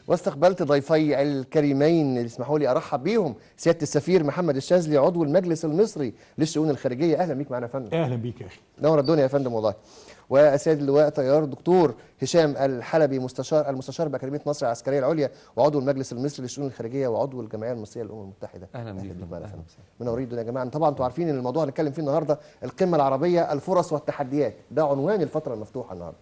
واستقبلت ضيفي الكريمين اللي اسمحوا لي ارحب بيهم، سياده السفير محمد الشاذلي عضو المجلس المصري للشؤون الخارجيه. اهلا بيك معنا يا فندم. اهلا بيك يا اخي. نور الدنيا يا فندم والله. وسيد اللواء طيار دكتور هشام الحلبي المستشار باكاديميه مصر العسكريه العليا وعضو المجلس المصري للشؤون الخارجيه وعضو الجمعيه المصريه للامم المتحده. اهلا بيك معنا يا فندم. منورين الدنيا يا جماعه. طبعا انتوا عارفين ان الموضوع هنتكلم فيه النهارده القمه العربيه، الفرص والتحديات، ده عنوان الفتره المفتوحه النهارده.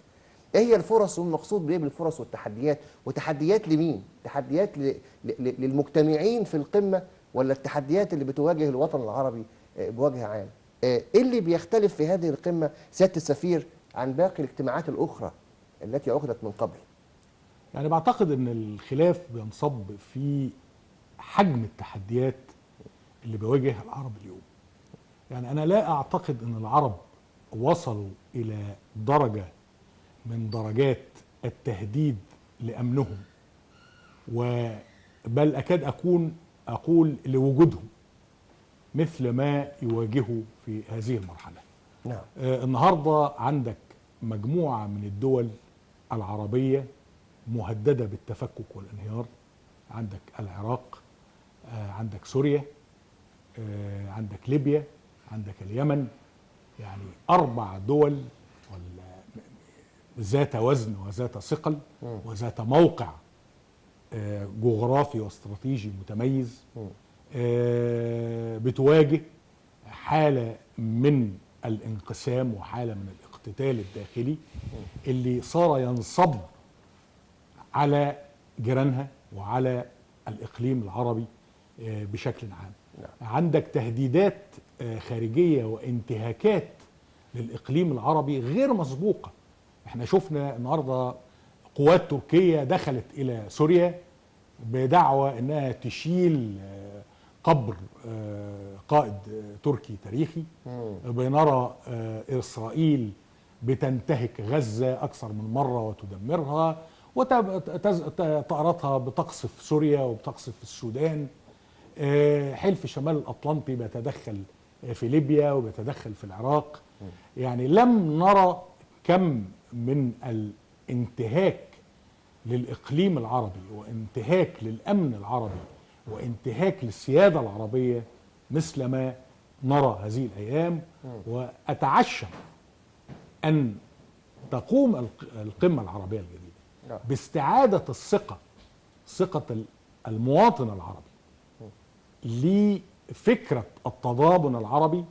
ايه هي الفرص والمقصود بايه بالفرص والتحديات؟ وتحديات لمين؟ تحديات للمجتمعين في القمه، ولا التحديات اللي بتواجه الوطن العربي بوجه عام؟ ايه اللي بيختلف في هذه القمه سياده السفير عن باقي الاجتماعات الاخرى التي عقدت من قبل؟ يعني بعتقد ان الخلاف بينصب في حجم التحديات اللي بيواجهها العرب اليوم. يعني انا لا اعتقد ان العرب وصلوا الى درجه من درجات التهديد لامنهم، بل اكاد اقول لوجودهم مثل ما يواجهوا في هذه المرحله. نعم. النهارده عندك مجموعه من الدول العربيه مهدده بالتفكك والانهيار. عندك العراق، عندك سوريا، عندك ليبيا، عندك اليمن. يعني 4 دول ذات وزن وذات ثقل وذات موقع جغرافي واستراتيجي متميز، بتواجه حالة من الانقسام وحالة من الاقتتال الداخلي اللي صار ينصب على جيرانها وعلى الإقليم العربي بشكل عام. عندك تهديدات خارجية وانتهاكات للإقليم العربي غير مسبوقة. احنا شفنا النهارده قوات تركية دخلت إلى سوريا بدعوى أنها تشيل قبر قائد تركي تاريخي. بنرى إسرائيل بتنتهك غزة أكثر من مرة وتدمرها، وطائراتها بتقصف سوريا وبتقصف السودان. حلف شمال الأطلنطي بيتدخل في ليبيا وبيتدخل في العراق. يعني لم نرى كم من الانتهاك للإقليم العربي وانتهاك للأمن العربي وانتهاك للسيادة العربية مثل ما نرى هذه الأيام. وأتعشم أن تقوم القمة العربية الجديدة باستعادة ثقة المواطن العربي لفكرة التضامن العربي،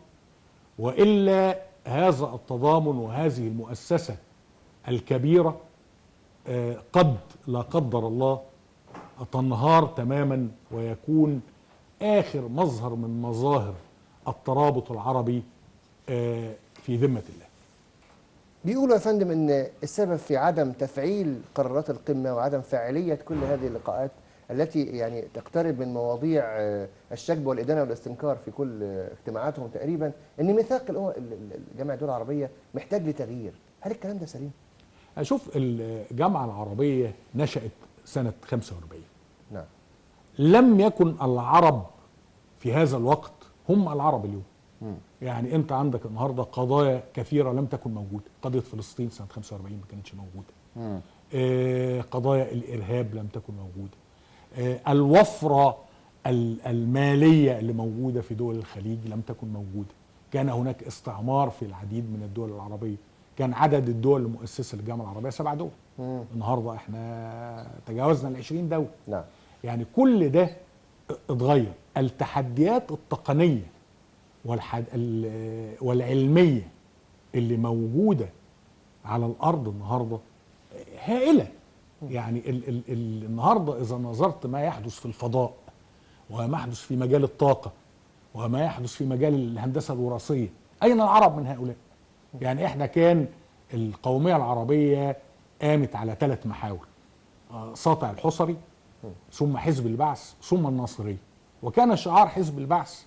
وإلا هذا التضامن وهذه المؤسسة الكبيرة قد لا قدر الله تنهار تماما ويكون آخر مظهر من مظاهر الترابط العربي في ذمة الله. بيقولوا يا فندم ان السبب في عدم تفعيل قرارات القمة وعدم فاعلية كل هذه اللقاءات التي يعني تقترب من مواضيع الشجب والإدانة والاستنكار في كل اجتماعاتهم تقريبا، ان ميثاق جامعة الدول العربية محتاج لتغيير. هل الكلام ده سليم؟ أشوف الجامعة العربية نشأت سنة 45. نعم. لم يكن العرب في هذا الوقت هم العرب اليوم. يعني انت عندك النهارده قضايا كثيره لم تكن موجوده. قضيه فلسطين سنه 45 ما كانتش موجوده. قضايا الارهاب لم تكن موجوده. الوفره الماليه اللي موجوده في دول الخليج لم تكن موجوده. كان هناك استعمار في العديد من الدول العربيه. كان عدد الدول المؤسسه للجامعه العربيه 7 دول. النهارده احنا تجاوزنا ال20 دوله. نعم. يعني كل ده اتغير. التحديات التقنيه والعلمية اللي موجودة على الأرض النهاردة هائلة. يعني النهاردة إذا نظرت ما يحدث في الفضاء وما يحدث في مجال الطاقة وما يحدث في مجال الهندسة الوراثية، أين العرب من هؤلاء؟ يعني إحنا كان القومية العربية قامت على 3 محاور: ساطع الحصري، ثم حزب البعث، ثم الناصرية. وكان شعار حزب البعث: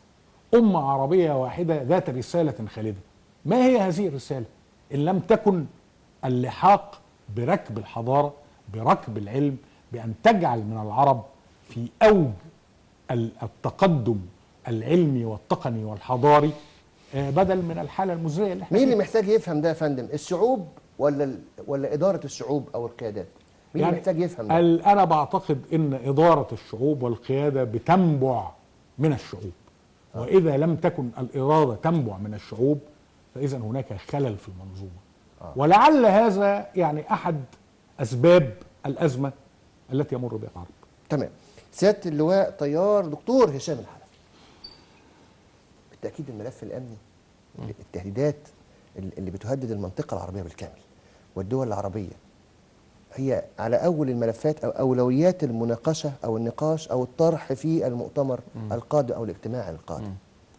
أمة عربية واحدة ذات رسالة خالدة. ما هي هذه الرسالة إن لم تكن اللحاق بركب الحضارة، بركب العلم، بأن تجعل من العرب في أوج التقدم العلمي والتقني والحضاري بدل من الحالة المزرية اللي احنا مين اللي محتاج يفهم ده يا فندم؟ الشعوب ولا إدارة الشعوب أو القيادات؟ مين يعني محتاج يفهم ده؟ انا بعتقد ان اداره الشعوب والقياده بتنبع من الشعوب، واذا لم تكن الاراده تنبع من الشعوب فاذا هناك خلل في المنظومه. ولعل هذا يعني احد اسباب الازمه التي يمر بها العرب. تمام. سياده اللواء طيار دكتور هشام الحلفي، بالتاكيد الملف الامني، التهديدات اللي بتهدد المنطقه العربيه بالكامل والدول العربيه هي على اول الملفات او اولويات المناقشه او النقاش او الطرح في المؤتمر القادم او الاجتماع القادم.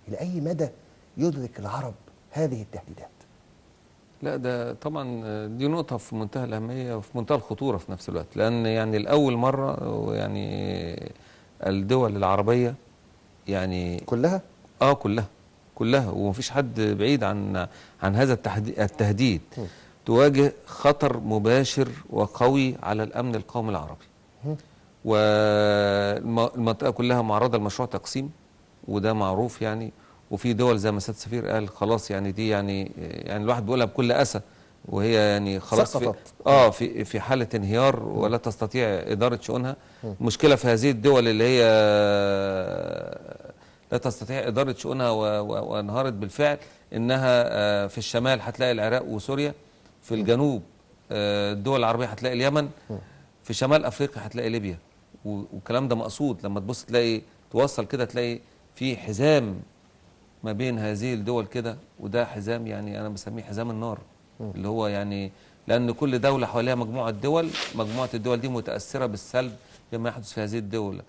الى اي مدى يدرك العرب هذه التهديدات؟ لا، ده طبعا دي نقطة في منتهى الأهمية وفي منتهى الخطورة في نفس الوقت، لأن يعني الأول مرة يعني الدول العربية يعني كلها؟ كلها ومفيش حد بعيد عن هذا التهديد تواجه خطر مباشر وقوي على الأمن القومي العربي. والمنطقة كلها معرضة لمشروع تقسيم، وده معروف يعني. وفي دول زي ما سيادة السفير قال خلاص يعني دي يعني الواحد بيقولها بكل أسى، وهي يعني خلاص في حالة انهيار ولا تستطيع إدارة شؤونها. مشكلة في هذه الدول اللي هي لا تستطيع إدارة شؤونها وانهارت بالفعل، إنها في الشمال هتلاقي العراق وسوريا، في الجنوب الدول العربية هتلاقي اليمن، في شمال أفريقيا هتلاقي ليبيا. والكلام ده مقصود، لما تبص تلاقي توصل كده تلاقي في حزام ما بين هذه الدول كده، وده حزام يعني أنا بسميه حزام النار، اللي هو يعني لأن كل دولة حواليها مجموعة دول، مجموعة الدول دي متأثرة بالسلب بما يحدث في هذه الدولة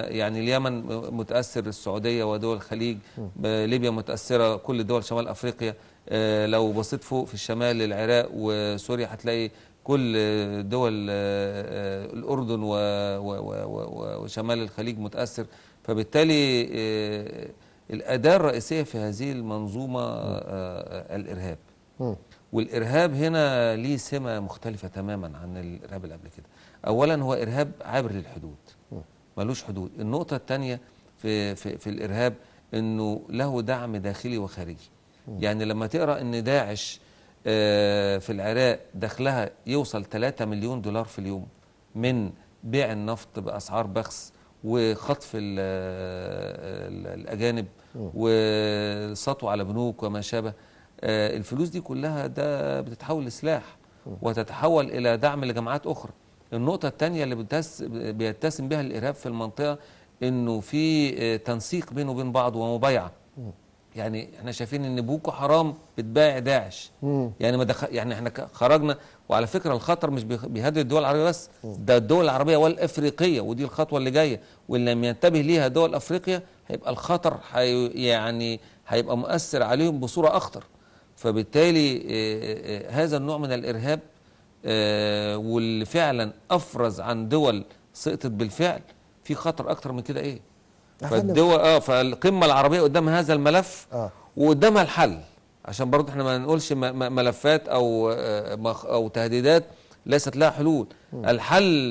يعني اليمن متأثر، السعودية ودول الخليج، ليبيا متأثرة، كل دول شمال أفريقيا. لو بصيت فوق في الشمال العراق وسوريا هتلاقي كل دول الأردن وشمال الخليج متأثر. فبالتالي الأداة الرئيسية في هذه المنظومة الإرهاب. والإرهاب هنا ليه سمة مختلفة تماما عن الإرهاب اللي قبل كده. أولا هو إرهاب عابر للحدود، ملوش حدود. النقطة الثانية في الإرهاب إنه له دعم داخلي وخارجي. يعني لما تقرأ إن داعش في العراق دخلها يوصل 3 مليون دولار في اليوم من بيع النفط بأسعار بخس وخطف الأجانب والسطو على بنوك وما شابه، الفلوس دي كلها ده بتتحول لسلاح وتتحول إلى دعم لجماعات أخرى. النقطة الثانية اللي بيتسم بها الإرهاب في المنطقة إنه في تنسيق بينه وبين بعض ومبايعة. يعني احنا شايفين ان بوكو حرام بتبايع داعش. يعني يعني احنا خرجنا. وعلى فكره الخطر مش بيهدد الدول العربيه بس، ده الدول العربيه والافريقيه، ودي الخطوه اللي جايه، واللي لم ينتبه ليها دول افريقيا هيبقى الخطر يعني هيبقى مؤثر عليهم بصوره اخطر. فبالتالي هذا النوع من الارهاب واللي فعلا افرز عن دول سقطت بالفعل، في خطر اكتر من كده ايه؟ فالدول فالقمه العربيه قدام هذا الملف وقدامها الحل، عشان برضه احنا ما نقولش ملفات او تهديدات ليست لها حلول. الحل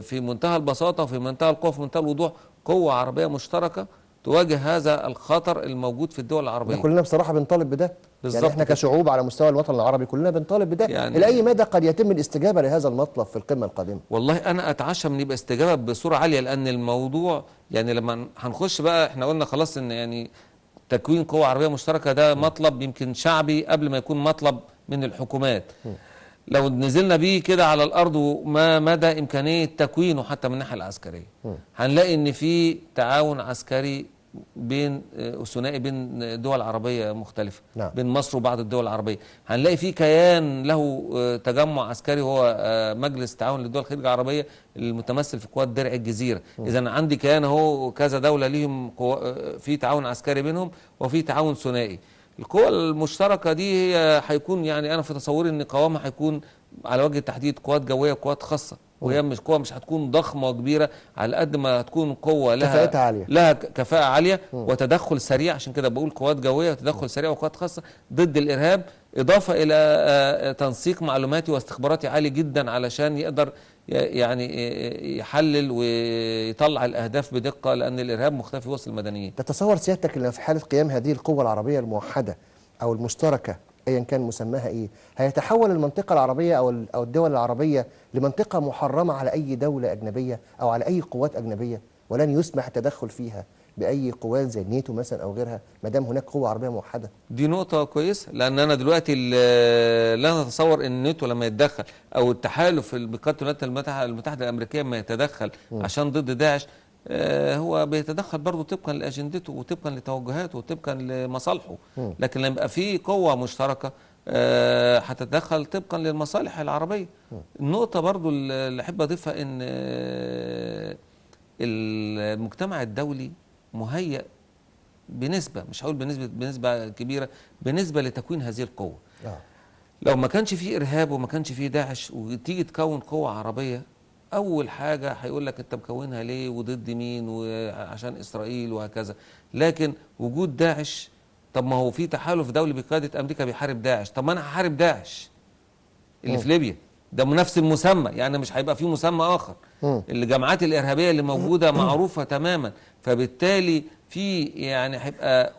في منتهى البساطه وفي منتهى القوه وفي منتهى الوضوح، قوه عربيه مشتركه تواجه هذا الخطر الموجود في الدول العربيه. كلنا بصراحه بنطالب بده، يعني احنا كشعوب على مستوى الوطن العربي كلنا بنطالب بده. يعني الى اي مدى قد يتم الاستجابه لهذا المطلب في القمه القادمه؟ والله انا اتعشى من يبقى استجابه بصوره عاليه، لان الموضوع يعني لما هنخش بقى احنا قلنا خلاص ان يعني تكوين قوه عربيه مشتركه ده مطلب يمكن شعبي قبل ما يكون مطلب من الحكومات. لو نزلنا بيه كده على الارض وما مدى امكانيه تكوينه حتى من الناحيه العسكريه، هنلاقي ان في تعاون عسكري بين ثنائي بين دول عربيه مختلفه. نعم. بين مصر وبعض الدول العربيه هنلاقي في كيان له تجمع عسكري هو مجلس تعاون للدول الخليج العربيه المتمثل في قوات درع الجزيره. اذا عندي كيان اهو كذا دوله ليهم في تعاون عسكري بينهم وفي تعاون ثنائي. القوى المشتركه دي هي هيكون يعني انا في تصوري ان قوامها هيكون على وجه التحديد قوات جويه وقوات خاصه، وهي مش قوة مش هتكون ضخمة وكبيرة على قد ما هتكون قوة لها كفاءة عالية وتدخل سريع. عشان كده بقول قوات جوية وتدخل سريع وقوات خاصة ضد الإرهاب، إضافة إلى تنسيق معلوماتي واستخباراتي عالي جدا علشان يقدر يعني يحلل ويطلع الأهداف بدقة، لأن الإرهاب مختفي وسط المدنيين. تتصور سيادتك أن في حالة قيام هذه القوة العربية الموحدة أو المشتركة ايا كان مسماها ايه، هيتحول المنطقه العربيه او الدول العربيه لمنطقه محرمه على اي دوله اجنبيه او على اي قوات اجنبيه، ولن يسمح التدخل فيها باي قوات زي الناتو مثلا او غيرها ما دام هناك قوه عربيه موحده. دي نقطة كويسة، لأن أنا دلوقتي لا نتصور إن الناتو لما يتدخل أو التحالف بقيادة الولايات المتحدة الأمريكية لما يتدخل عشان ضد داعش، هو بيتدخل برضه طبقا لأجندته وطبقا لتوجهاته وطبقا لمصالحه. لكن لما يبقى في قوة مشتركة هتتدخل طبقا للمصالح العربية. النقطة برضه اللي أحب أضيفها إن المجتمع الدولي مهيأ بنسبة، مش هقول بنسبة كبيرة، بنسبة لتكوين هذه القوة. لو ما كانش فيه إرهاب وما كانش فيه داعش وتيجي تكون قوة عربية، أول حاجة هيقول لك أنت مكونها ليه وضد مين وعشان إسرائيل وهكذا. لكن وجود داعش، طب ما هو في تحالف دولي بقيادة أمريكا بيحارب داعش، طب ما أنا هحارب داعش اللي في ليبيا ده نفس المسمى، يعني مش هيبقى فيه مسمى آخر. الجماعات الإرهابية اللي موجودة معروفة تماما، فبالتالي في يعني هيبقى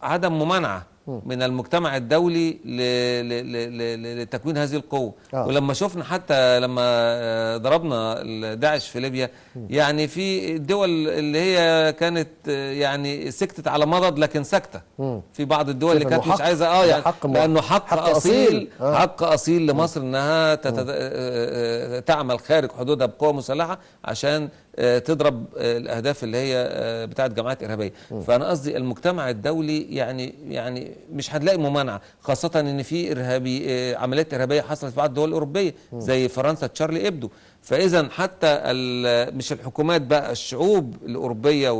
عدم ممانعة من المجتمع الدولي لتكوين هذه القوة. ولما شفنا حتى لما ضربنا داعش في ليبيا، يعني في الدول اللي هي كانت يعني سكتت على مضض لكن ساكتة، في بعض الدول اللي كانت مش عايزة يعني لأنه حق أصيل حق أصيل لمصر إنها تعمل خارج حدودها بقوة مسلحة عشان تضرب الأهداف اللي هي بتاعت جماعات إرهابية. فأنا قصدي المجتمع الدولي يعني مش هتلاقي ممانعة، خاصة إن في عمليات إرهابية حصلت في بعض الدول الأوروبية زي فرنسا تشارلي إبدو. فإذا حتى مش الحكومات بقى، الشعوب الأوروبية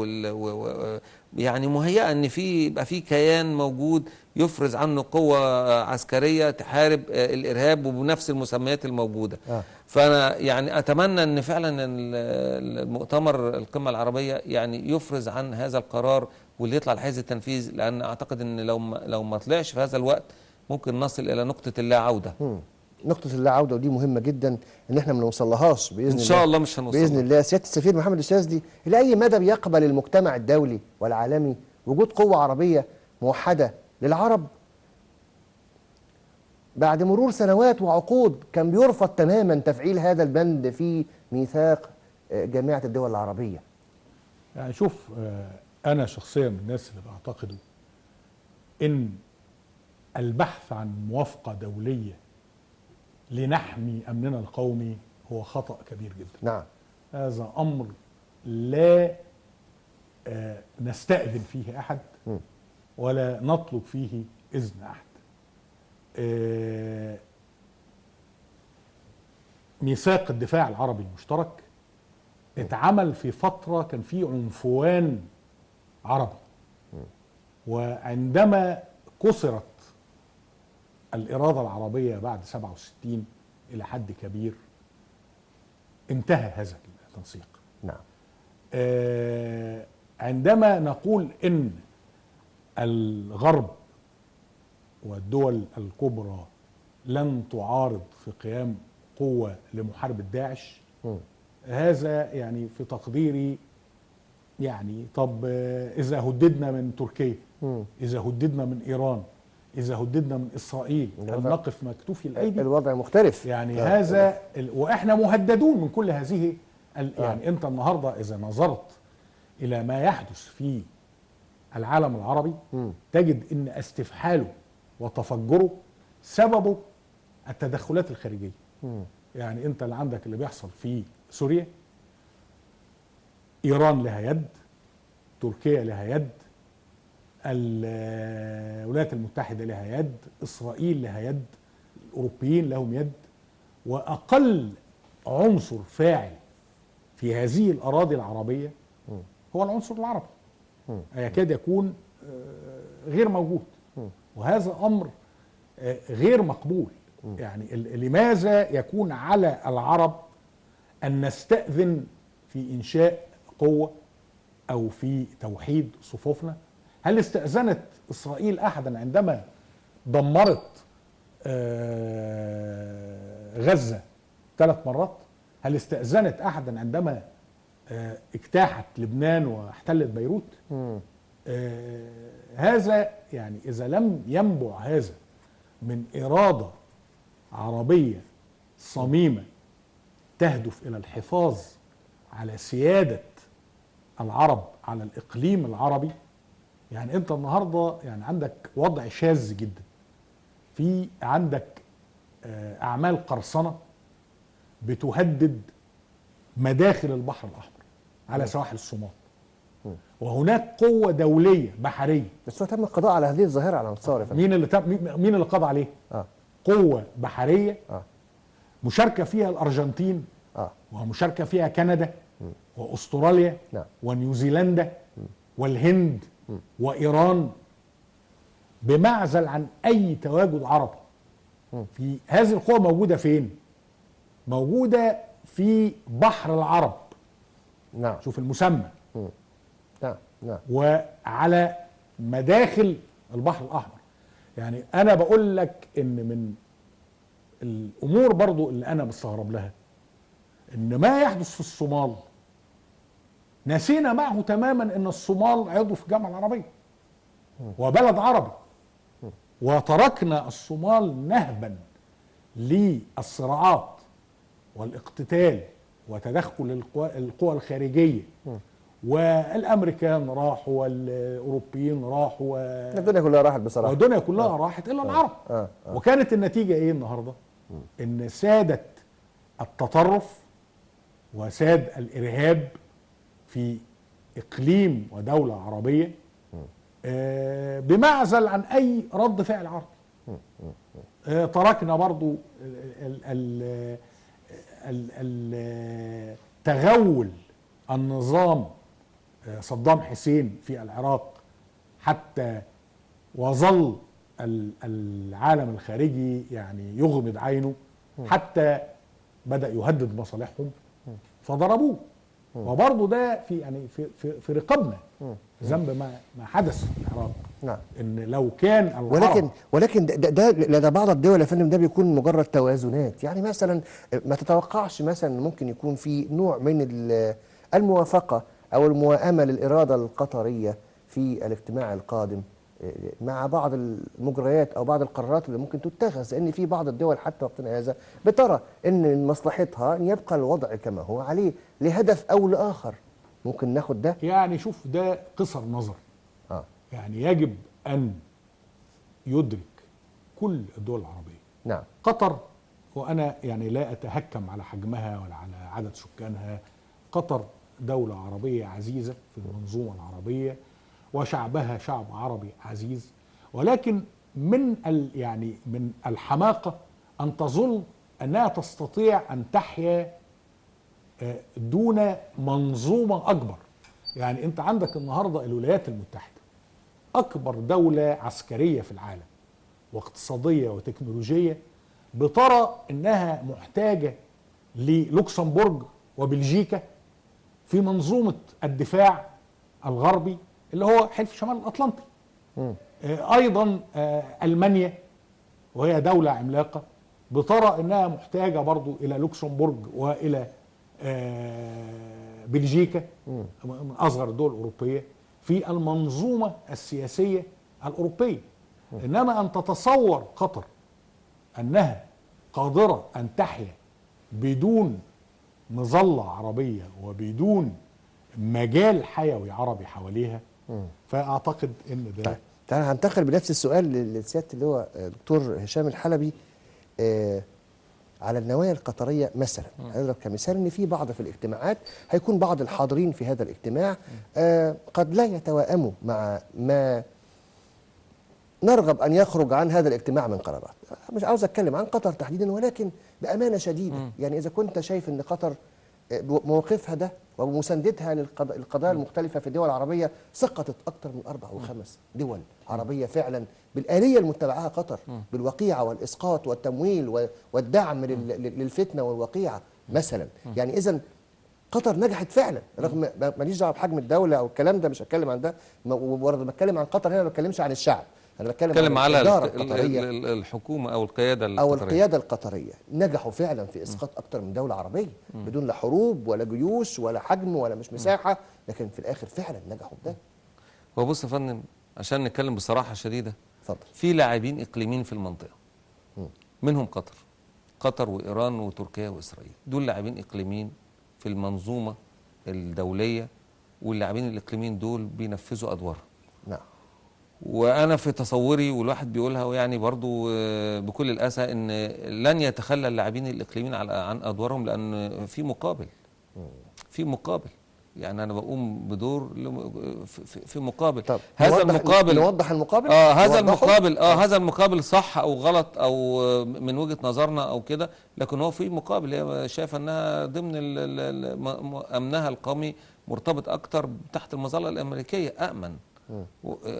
يعني مهيئة ان يبقى في كيان موجود يفرز عنه قوة عسكرية تحارب الإرهاب وبنفس المسميات الموجودة. فأنا يعني أتمنى أن فعلا المؤتمر القمة العربية يعني يفرز عن هذا القرار واللي يطلع لحيز التنفيذ، لأن أعتقد أن لو ما طلعش في هذا الوقت ممكن نصل إلى نقطة اللا عودة. نقطة اللا عودة، ودي مهمة جدا ان احنا ما نوصلهاش بإذن الله. إن شاء الله مش هنوصل بإذن الله. سيادة السفير محمد الشاذلي، إلى أي مدى بيقبل المجتمع الدولي والعالمي وجود قوة عربية موحدة للعرب بعد مرور سنوات وعقود كان بيرفض تماما تفعيل هذا البند في ميثاق جامعة الدول العربية؟ يعني شوف، أنا شخصيا من الناس اللي بعتقدوا إن البحث عن موافقة دولية لنحمي أمننا القومي هو خطأ كبير جدا. نعم. هذا أمر لا نستأذن فيه أحد ولا نطلب فيه إذن أحد. ميثاق الدفاع العربي المشترك اتعمل في فترة كان فيه عنفوان عربي، وعندما كسرت الإرادة العربية بعد 67 إلى حد كبير انتهى هذا التنسيق. نعم. عندما نقول إن الغرب والدول الكبرى لن تعارض في قيام قوة لمحاربة داعش، هذا يعني في تقديري يعني طب إذا هددنا من تركيا، إذا هددنا من إيران، إذا هددنا من إسرائيل، هل نقف مكتوفي الأيدي؟ الوضع مختلف يعني هذا وإحنا مهددون من كل هذه يعني أنت النهاردة إذا نظرت إلى ما يحدث في العالم العربي تجد أن استفحاله وتفجره سببه التدخلات الخارجية. يعني أنت اللي عندك اللي بيحصل في سوريا، إيران لها يد، تركيا لها يد، الولايات المتحدة لها يد، إسرائيل لها يد، الأوروبيين لهم يد، وأقل عنصر فاعل في هذه الأراضي العربية هو العنصر العربي، يكاد يكون غير موجود، وهذا أمر غير مقبول. يعني لماذا يكون على العرب أن نستأذن في إنشاء قوة أو في توحيد صفوفنا؟ هل استأذنت إسرائيل أحدا عندما دمرت غزة 3 مرات؟ هل استأذنت أحدا عندما اجتاحت لبنان واحتلت بيروت؟ هذا يعني إذا لم ينبع هذا من إرادة عربية صميمة تهدف إلى الحفاظ على سيادة العرب على الإقليم العربي. يعني أنت النهاردة يعني عندك وضع شاذ جدا، في عندك أعمال قرصنة بتهدد مداخل البحر الأحمر على سواحل الصومال، وهناك قوة دولية بحرية. بس هو تم القضاء على هذه الظاهرة على مستوى يا فندم. مين اللي قضى عليه؟ قوة بحرية مشاركة فيها الأرجنتين، ومشاركة فيها كندا وأستراليا ونيوزيلندا والهند وإيران، بمعزل عن أي تواجد عربي. في هذه القوة موجودة فين؟ موجودة في بحر العرب. نعم. شوف المسمى. نعم. وعلى مداخل البحر الأحمر. يعني أنا بقول لك إن من الأمور برضو اللي أنا مستغرب لها إن ما يحدث في الصومال، نسينا معه تماما إن الصومال عضو في الجامعة العربية وبلد عربي، وتركنا الصومال نهبا للصراعات والاقتتال وتدخل القوى الخارجية، والامريكان راحوا والاوروبيين راحوا الدنيا كلها راحت بصراحه، والدنيا كلها راحت الا العرب. وكانت النتيجه ايه النهارده؟ ان سادت التطرف وساد الارهاب في اقليم ودوله عربيه بمعزل عن اي رد فعل عربي. تركنا برضو تغول النظام صدام حسين في العراق، حتى وظل العالم الخارجي يعني يغمض عينه، حتى بدأ يهدد مصالحهم فضربوه. وبرضه ده في يعني في رقابنا ذنب ما حدث في العراق. نعم. ان لو كان ولكن ده بعض الدول يا فندم ده بيكون مجرد توازنات. يعني مثلا ما تتوقعش مثلا ممكن يكون في نوع من الموافقة أو الموائمة للإرادة القطرية في الاجتماع القادم مع بعض المجريات أو بعض القرارات اللي ممكن تتخذ، لأن في بعض الدول حتى وقتنا هذا بترى أن من مصلحتها أن يبقى الوضع كما هو عليه لهدف أو لآخر. ممكن ناخد ده؟ يعني شوف، ده قصر نظر. يعني يجب أن يدرك كل الدول العربية. نعم. قطر، وأنا يعني لا أتهكم على حجمها ولا على عدد سكانها، قطر دولة عربية عزيزة في المنظومة العربية، وشعبها شعب عربي عزيز، ولكن من يعني من الحماقة أن تظن أنها تستطيع أن تحيا دون منظومة أكبر. يعني أنت عندك النهاردة الولايات المتحدة أكبر دولة عسكرية في العالم واقتصادية وتكنولوجية، بترى أنها محتاجة للوكسمبورغ وبلجيكا في منظومة الدفاع الغربي اللي هو حلف شمال الأطلنطي. أيضا ألمانيا وهي دولة عملاقة بترى أنها محتاجة برضو إلى لوكسمبورغ وإلى بلجيكا من أصغر الدول الأوروبية في المنظومة السياسية الأوروبية. إنما أن تتصور قطر أنها قادرة أن تحيا بدون مظلة عربية وبدون مجال حيوي عربي حواليها، فأعتقد أن ده. تعالى هنتقل بنفس السؤال للسيادة اللي هو دكتور هشام الحلبي على النوايا القطرية مثلا. هنضرب كمثال ان في بعض في الاجتماعات هيكون بعض الحاضرين في هذا الاجتماع قد لا يتوائموا مع ما نرغب ان يخرج عن هذا الاجتماع من قرارات. مش عاوز اتكلم عن قطر تحديدا، ولكن بامانه شديده يعني اذا كنت شايف ان قطر موقفها ده ومساندتها للقضايا المختلفه في الدول العربيه سقطت اكثر من 4 أو 5 دول عربيه فعلا بالآلية المتبعها قطر، بالوقيعه والاسقاط والتمويل والدعم للفتنه والوقيعه مثلا. يعني اذا قطر نجحت فعلا رغم ماليش دعوه بحجم الدوله او الكلام ده، مش هتكلم عن ده. وبرضه بتكلم عن قطر هنا، ما بتكلمش عن الشعب، انا بتكلم على الإدارة القطرية الحكومة أو القيادة القطرية أو القيادة القطرية. نجحوا فعلا في إسقاط أكتر من دولة عربية بدون لا حروب ولا جيوش ولا حجم ولا مش مساحة، لكن في الآخر فعلا نجحوا بده. هو بص يا فندم، عشان نتكلم بصراحة شديدة، اتفضل. في لاعبين إقليميين في المنطقة منهم قطر وايران وتركيا واسرائيل. دول لاعبين اقليميين في المنظومه الدوليه، واللاعبين الاقليميين دول بينفذوا ادوارهم. نعم. وانا في تصوري، والواحد بيقولها ويعني برضو بكل الاسى، ان لن يتخلى اللاعبين الاقليميين عن ادوارهم، لان في مقابل. يعني انا بقوم بدور في مقابل. طب هذا المقابل، نوضح المقابل. هذا المقابل هذا المقابل صح او غلط او من وجهة نظرنا او كده، لكن هو في مقابل. هي شايفه انها ضمن امنها القومي مرتبط اكتر تحت المظله الامريكيه، امن.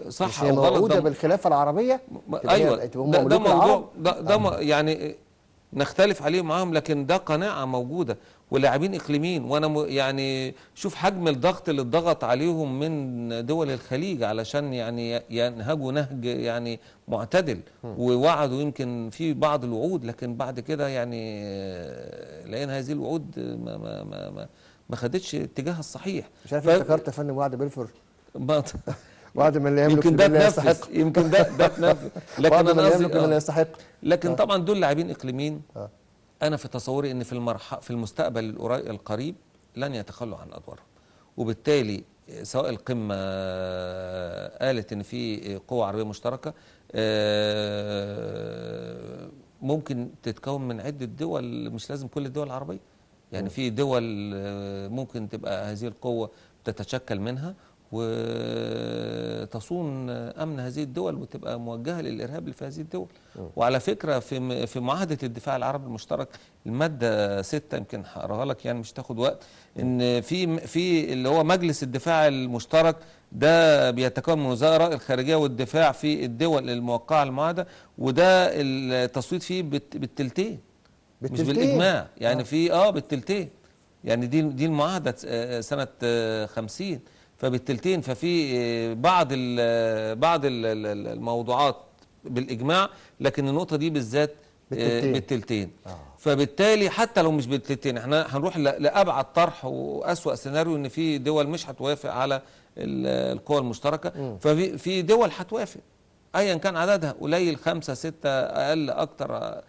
صح او غلط. موجوده بالخلافه العربيه. ايوه، ده موضوع ده يعني نختلف عليه معاهم، لكن ده قناعه موجوده ولاعبين اقليميين. وانا يعني شوف حجم الضغط اللي اتضغط عليهم من دول الخليج علشان يعني ينهجوا نهج يعني معتدل، ووعدوا يمكن في بعض الوعود، لكن بعد كده يعني لقينا هذه الوعود ما خدتش اتجاهها الصحيح. مش عارف افتكرت يا فندم وعد بلفور وعد من لا يملك يمكن ده لا يستحق. يمكن ده تنفذ، لكن وعد من انا لا يملك لا يستحق. لكن طبعا دول لاعبين اقليميين. انا في تصوري ان في المستقبل القريب لن يتخلوا عن ادوارهم، وبالتالي سواء القمه قالت ان في قوه عربيه مشتركه، ممكن تتكون من عده دول، مش لازم كل الدول العربيه. يعني في دول ممكن تبقى هذه القوه تتشكل منها وتصون امن هذه الدول، وتبقى موجهه للارهاب اللي في هذه الدول. وعلى فكره في معاهده الدفاع العربي المشترك الماده 6، يمكن هقراها لك يعني مش تاخد وقت، ان في اللي هو مجلس الدفاع المشترك ده بيتكون من وزراء الخارجيه والدفاع في الدول الموقعه على المعاهده، وده التصويت فيه بالتلتين مش بالاجماع. يعني في بالتلتين، يعني دي المعاهده سنه 50 فبالتلتين. ففي بعض الموضوعات بالاجماع، لكن النقطه دي بالذات بالتلتين. فبالتالي حتى لو مش بالتلتين احنا هنروح لابعد طرح واسوأ سيناريو، ان في دول مش هتوافق على القوى المشتركه. ففي دول هتوافق ايا كان عددها، قليل 5 6 اقل اكتر،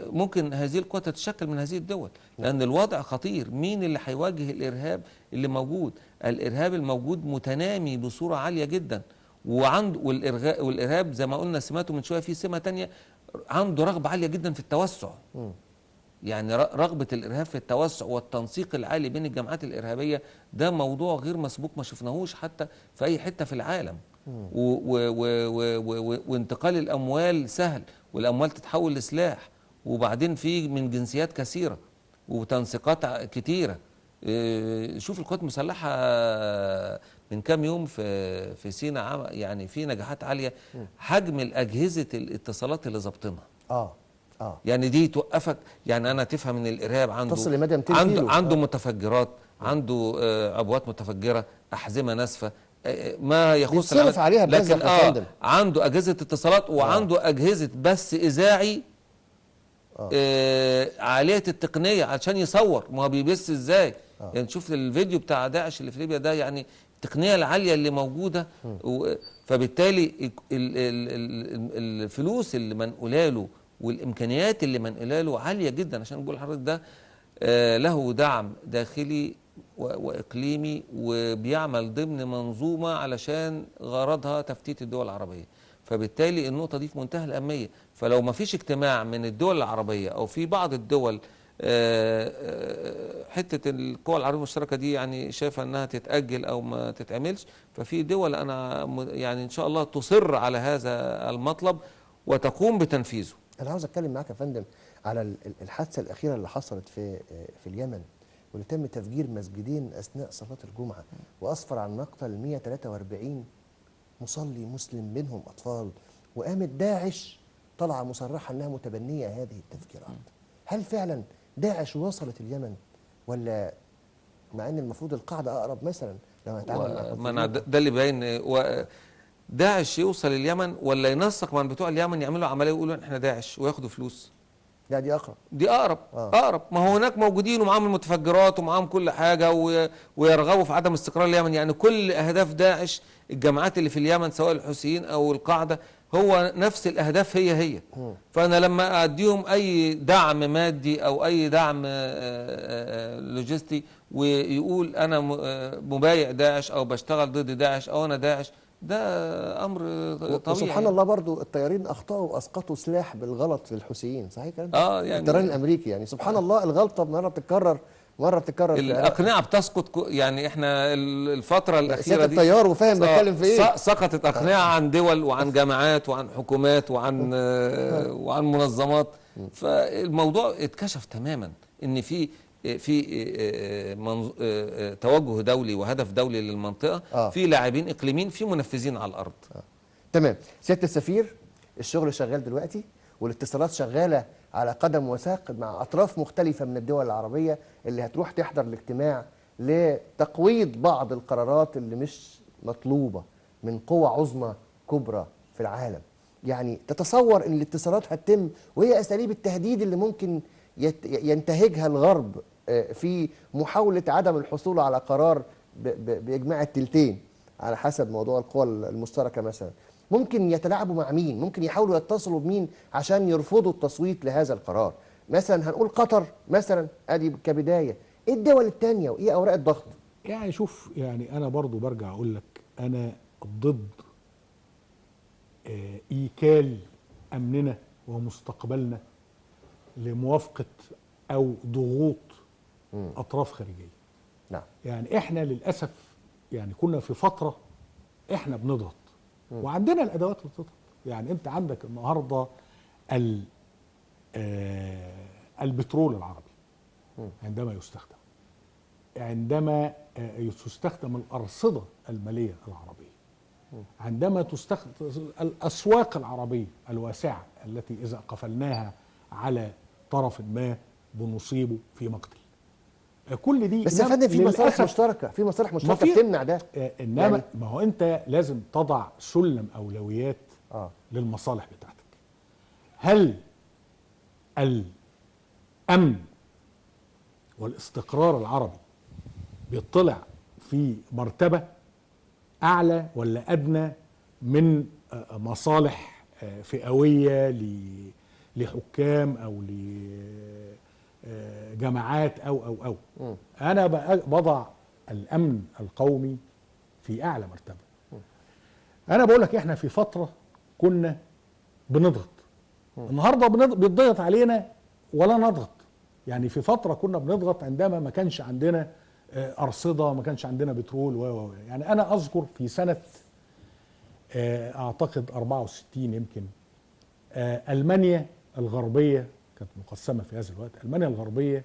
ممكن هذه القوى تتشكل من هذه الدول، لأن الوضع خطير. مين اللي هيواجه الإرهاب اللي موجود؟ الإرهاب الموجود متنامي بصورة عالية جدا، والإرهاب زي ما قلنا سماته من شوية، في سمة تانية عنده رغبة عالية جدا في التوسع. يعني رغبة الإرهاب في التوسع والتنسيق العالي بين الجماعات الإرهابية، ده موضوع غير مسبوق، ما شفناهوش حتى في أي حتة في العالم. وانتقال الأموال سهل، والأموال تتحول لسلاح، وبعدين في من جنسيات كثيرة وتنسيقات كتيرة. شوف القوات المسلحة من كام يوم في سيناء يعني في نجاحات عالية. حجم الأجهزة الاتصالات اللي ظابطينها يعني دي توقفك. يعني أنا تفهم ان الإرهاب عنده متفجرات، عنده عبوات متفجرة، أحزمة ناسفة، ما يخص عليها، لكن عنده أجهزة اتصالات وعنده أجهزة بث إذاعي عالية التقنية عشان يصور. ما هو بيبث ازاي؟ يعني تشوف الفيديو بتاع داعش اللي في ليبيا ده، يعني التقنية العالية اللي موجودة. فبالتالي الفلوس اللي منقوله له والإمكانيات اللي منقوله له عالية جدا، عشان بقول لحضرتك ده له دعم داخلي وإقليمي، وبيعمل ضمن منظومة علشان غرضها تفتيت الدول العربية. فبالتالي النقطة دي في منتهى الأهمية. فلو ما فيش اجتماع من الدول العربية أو في بعض الدول، حتة القوى العربية المشتركة دي يعني شايفة أنها تتأجل أو ما تتعملش، ففي دول أنا يعني إن شاء الله تصر على هذا المطلب وتقوم بتنفيذه. أنا عاوز أتكلم معاك يا فندم على الحادثة الأخيرة اللي حصلت في اليمن، واللي تم تفجير مسجدين أثناء صلاة الجمعة، وأسفر عن مقتل 143 مصلي مسلم منهم أطفال، وقامت داعش طلع مصرحة أنها متبنية هذه التفجيرات. هل فعلا داعش وصلت اليمن، ولا مع أن المفروض القاعدة أقرب مثلا لو هنتعامل مع ده اللي باين داعش يوصل اليمن، ولا ينسق من بتوع اليمن يعملوا عملية ويقولوا احنا داعش وياخدوا فلوس؟ لا دي أقرب. دي أقرب. أقرب. ما هو هناك موجودين ومعاهم المتفجرات ومعاهم كل حاجة، ويرغبوا في عدم استقرار اليمن. يعني كل أهداف داعش، الجماعات اللي في اليمن سواء الحوثيين أو القاعدة، هو نفس الاهداف هي. فانا لما اديهم اي دعم مادي او اي دعم لوجستي، ويقول انا مبايع داعش او بشتغل ضد داعش او انا داعش، ده امر طبيعي. وسبحان الله برضو الطيارين اخطاوا واسقطوا سلاح بالغلط للحوثيين، صحيح الكلام ده؟ يعني الطيران الامريكي يعني سبحان الله الغلطه مره بتتكرر في العراق. الاقنعه بتسقط، يعني احنا الفتره الاخيره سيادة دي الطيار وفاهم بتكلم في ايه. سقطت اقنعه عن دول وعن جامعات وعن حكومات وعن منظمات. فالموضوع اتكشف تماما ان في توجه دولي وهدف دولي للمنطقه، في لاعبين اقليميين، في منفذين على الارض. تمام. سياده السفير، الشغل شغال دلوقتي والاتصالات شغاله على قدم وساق مع اطراف مختلفه من الدول العربيه اللي هتروح تحضر الاجتماع لتقويض بعض القرارات اللي مش مطلوبه من قوى عظمى كبرى في العالم. يعني تتصور ان الاتصالات هتتم وهي اساليب التهديد اللي ممكن ينتهجها الغرب في محاوله عدم الحصول على قرار باجماع التلتين على حسب موضوع القوى المشتركه مثلا. ممكن يتلاعبوا مع مين؟ ممكن يحاولوا يتصلوا بمين عشان يرفضوا التصويت لهذا القرار؟ مثلا هنقول قطر مثلا، ادي كبدايه. ايه الدول الثانيه وايه اوراق الضغط؟ يعني شوف، يعني انا برضو برجع اقول لك انا ضد ايكال امننا ومستقبلنا لموافقه او ضغوط اطراف خارجيه. نعم. يعني احنا للاسف يعني كنا في فتره احنا بنضغط وعندنا الادوات اللي تضغط. يعني انت عندك النهارده البترول العربي عندما يستخدم، عندما تستخدم الارصده الماليه العربيه، عندما تستخدم الاسواق العربيه الواسعه التي اذا قفلناها على طرف ما بنصيبه في مقتل. كل دي بس يا فندم في مصالح مشتركه، بتمنع ده. انما يعني ما هو انت لازم تضع سلم اولويات للمصالح بتاعتك. هل الامن والاستقرار العربي بيطلع في مرتبه اعلى ولا ادنى من مصالح فئويه لحكام او جماعات او انا بضع الامن القومي في اعلى مرتبه. انا بقول لك احنا في فتره كنا بنضغط، النهارده بيتضغط علينا ولا نضغط. يعني في فتره كنا بنضغط عندما ما كانش عندنا ارصده، ما كانش عندنا بترول يعني انا اذكر في سنه اعتقد 64 يمكن المانيا الغربيه كانت مقسمه في هذا الوقت. المانيا الغربيه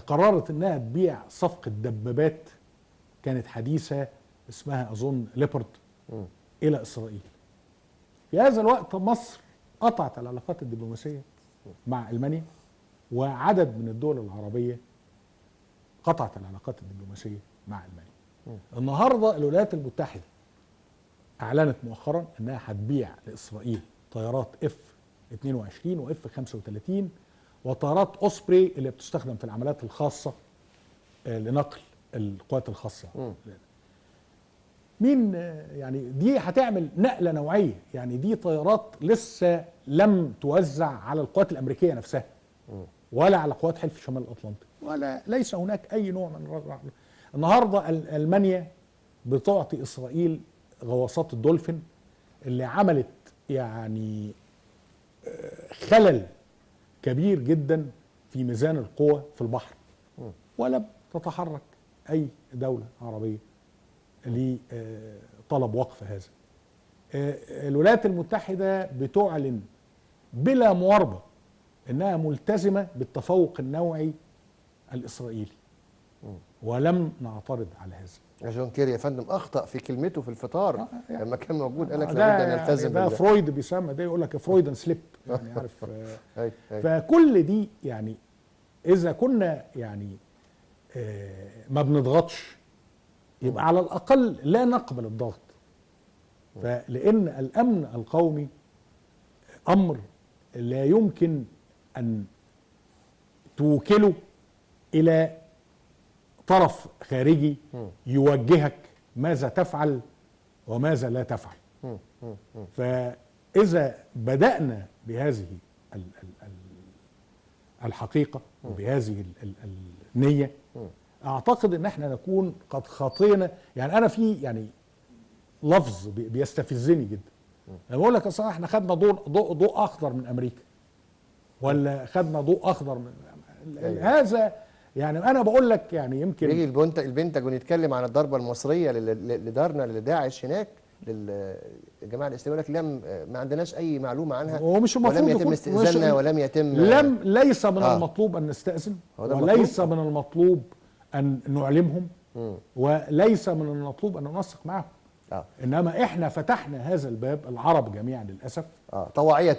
قررت انها تبيع صفقه دبابات كانت حديثه اسمها اظن ليبرد الى اسرائيل. في هذا الوقت مصر قطعت العلاقات الدبلوماسيه مع المانيا، وعدد من الدول العربيه قطعت العلاقات الدبلوماسيه مع المانيا. النهارده الولايات المتحده اعلنت مؤخرا انها هتبيع لاسرائيل طيارات F-22 و F-35 وطيارات اوسبري اللي بتستخدم في العمليات الخاصه لنقل القوات الخاصه. مين يعني دي هتعمل نقله نوعيه. يعني دي طيارات لسه لم توزع على القوات الامريكيه نفسها ولا على قوات حلف شمال الاطلنطي، ولا ليس هناك اي نوع من النهارده المانيا بتعطي اسرائيل غواصات الدولفين اللي عملت يعني خلل كبير جدا في ميزان القوى في البحر، ولا تتحرك اي دوله عربيه لطلب وقف هذا. الولايات المتحده بتعلن بلا مواربه انها ملتزمه بالتفوق النوعي الاسرائيلي، ولم نعترض على هذا. جون كيري يا فندم اخطا في كلمته في الفطار يعني لما كان موجود، قال لك لابد ان نلتزم ده فرويد بيسمى ده، يقول لك فرويد سليب يعني عارف. فكل دي يعني اذا كنا يعني ما بنضغطش يبقى على الاقل لا نقبل الضغط. فلان الامن القومي امر لا يمكن ان توكله الى طرف خارجي يوجهك ماذا تفعل وماذا لا تفعل. إذا بدأنا بهذه الحقيقة وبهذه النية، أعتقد إن احنا نكون قد خطينا. يعني أنا في يعني لفظ بيستفزني جدا، أنا بقول لك أصلا احنا خدنا ضوء أخضر من أمريكا، ولا خدنا ضوء أخضر من هذا. يعني أنا بقول لك يعني يمكن يجي البنتاجون يتكلم عن الضربة المصرية لدارنا لداعش هناك للجماعة الإسلامية، يقول لك ما عندناش أي معلومة عنها، هو مش المفروض ولم يتم استئذاننا ولم يتم ليس من المطلوب أن نستأذن، وليس من المطلوب أن نعلمهم، وليس من المطلوب أن ننسق معهم. إنما إحنا فتحنا هذا الباب، العرب جميعا للأسف، طوعية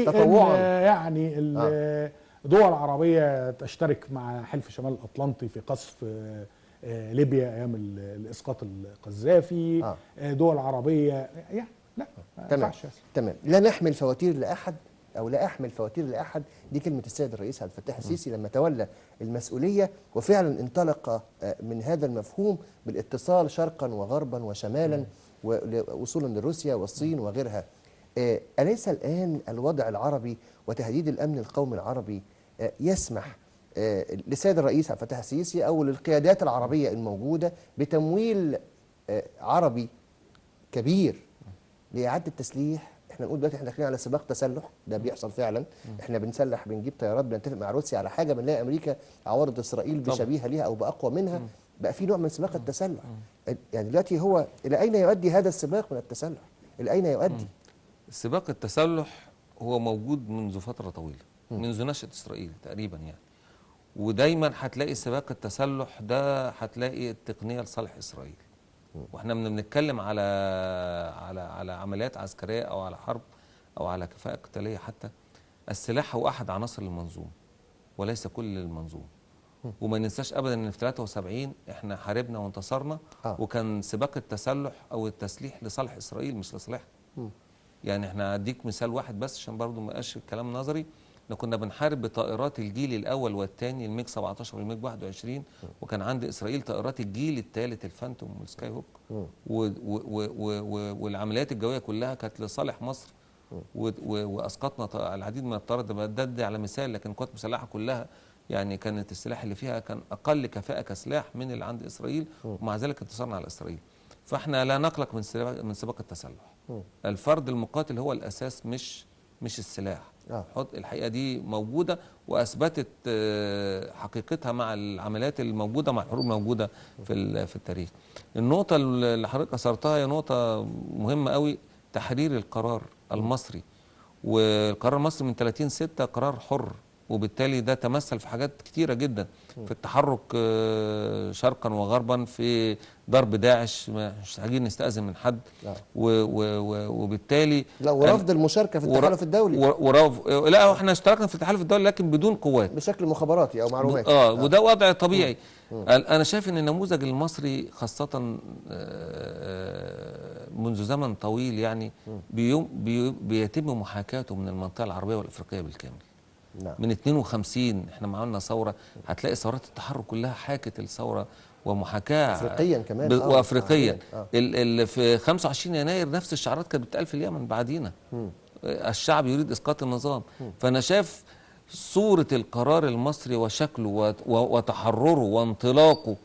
تطوعا. يعني دول عربية تشترك مع حلف شمال الأطلنطي في قصف ليبيا أيام الإسقاط القذافي، دول عربية يعني لا ما ينفعش. تمام. لا نحمل فواتير لأحد أو لا أحمل فواتير لأحد، دي كلمة السيد الرئيس عبد الفتاح السيسي لما تولى المسؤولية، وفعلا انطلق من هذا المفهوم بالاتصال شرقا وغربا وشمالا وصولا لروسيا والصين وغيرها. أليس الآن الوضع العربي وتهديد الأمن القومي العربي يسمح للسيد الرئيس عبد الفتاح السيسي أو للقيادات العربية الموجودة بتمويل عربي كبير لإعادة التسليح؟ احنا نقول دلوقتي احنا داخلين على سباق تسلح، ده بيحصل فعلا. احنا بنسلح، بنجيب طيارات، بنتفق مع روسيا على حاجه، بنلاقي امريكا عوارض اسرائيل بشبيهه ليها او باقوى منها. بقى في نوع من سباق التسلح. يعني دلوقتي هو الى اين يؤدي هذا السباق من التسلح؟ الى اين يؤدي؟ سباق التسلح هو موجود منذ فتره طويله، منذ نشأة اسرائيل تقريبا يعني. ودايما هتلاقي سباق التسلح ده، هتلاقي التقنيه لصالح اسرائيل. واحنا بنتكلم على عمليات عسكريه او على حرب او على كفاءه قتاليه حتى. السلاح هو احد عناصر المنظومه وليس كل المنظومه. وما ننساش ابدا ان في 73 احنا حاربنا وانتصرنا، وكان سباق التسلح او التسليح لصالح اسرائيل مش لصالحنا. يعني احنا هديك مثال واحد بس عشان برضه ما يبقاش الكلام نظري. احنا كنا بنحارب بطائرات الجيل الاول والثاني، الميج 17 والميج 21، وكان عند اسرائيل طائرات الجيل الثالث الفانتوم والسكاي هوك، والعمليات الجويه كلها كانت لصالح مصر، واسقطنا العديد من الطائرات. ده على مثال، لكن القوات المسلحه كلها يعني كانت السلاح اللي فيها كان اقل كفاءه كسلاح من اللي عند اسرائيل، ومع ذلك انتصرنا على اسرائيل. فاحنا لا نقلق من سباق التسلح. الفرد المقاتل هو الاساس مش السلاح. الحقيقه دي موجوده واثبتت حقيقتها مع العمليات الموجوده، مع الحروب الموجوده في التاريخ. النقطه اللي حضرتك اثرتها هي نقطه مهمه قوي، تحرير القرار المصري. والقرار المصري من 30/6 قرار حر، وبالتالي ده تمثل في حاجات كتيرة جدا، في التحرك شرقا وغربا، في ضرب داعش، مش محتاجين نستأذن من حد، وبالتالي ورفض المشاركة في التحالف الدولي، لا احنا اشتركنا في التحالف الدولي لكن بدون قوات، بشكل مخابراتي او معلوماتي. وده وضع طبيعي. انا شايف ان النموذج المصري خاصة منذ زمن طويل يعني بيتم محاكاته من المنطقة العربية والافريقية بالكامل. من 52 احنا عملنا ثوره، هتلاقي ثورات التحرك كلها حاكت الثوره ومحاكاه افريقيا كمان وافريقيا. في 25 يناير نفس الشعارات كانت بتتقال في اليمن بعدينا. الشعب يريد اسقاط النظام. فانا شايف صوره القرار المصري وشكله وتحرره وانطلاقه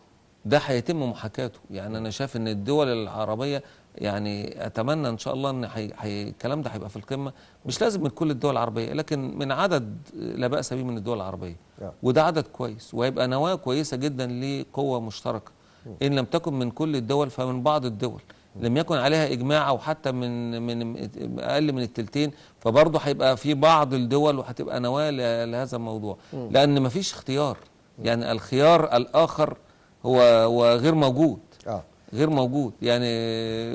ده هيتم محاكاته. يعني انا شايف ان الدول العربيه، يعني اتمنى ان شاء الله ان الكلام ده هيبقى في القمه، مش لازم من كل الدول العربيه لكن من عدد لا باس به من الدول العربيه، وده عدد كويس وهيبقى نواه كويسه جدا لقوه مشتركه. ان لم تكن من كل الدول فمن بعض الدول لم يكن عليها اجماع، او حتى من اقل من التلتين، فبرضه هيبقى في بعض الدول وهتبقى نواه لهذا الموضوع. لان مفيش اختيار، يعني الخيار الاخر هو غير موجود. غير موجود يعني.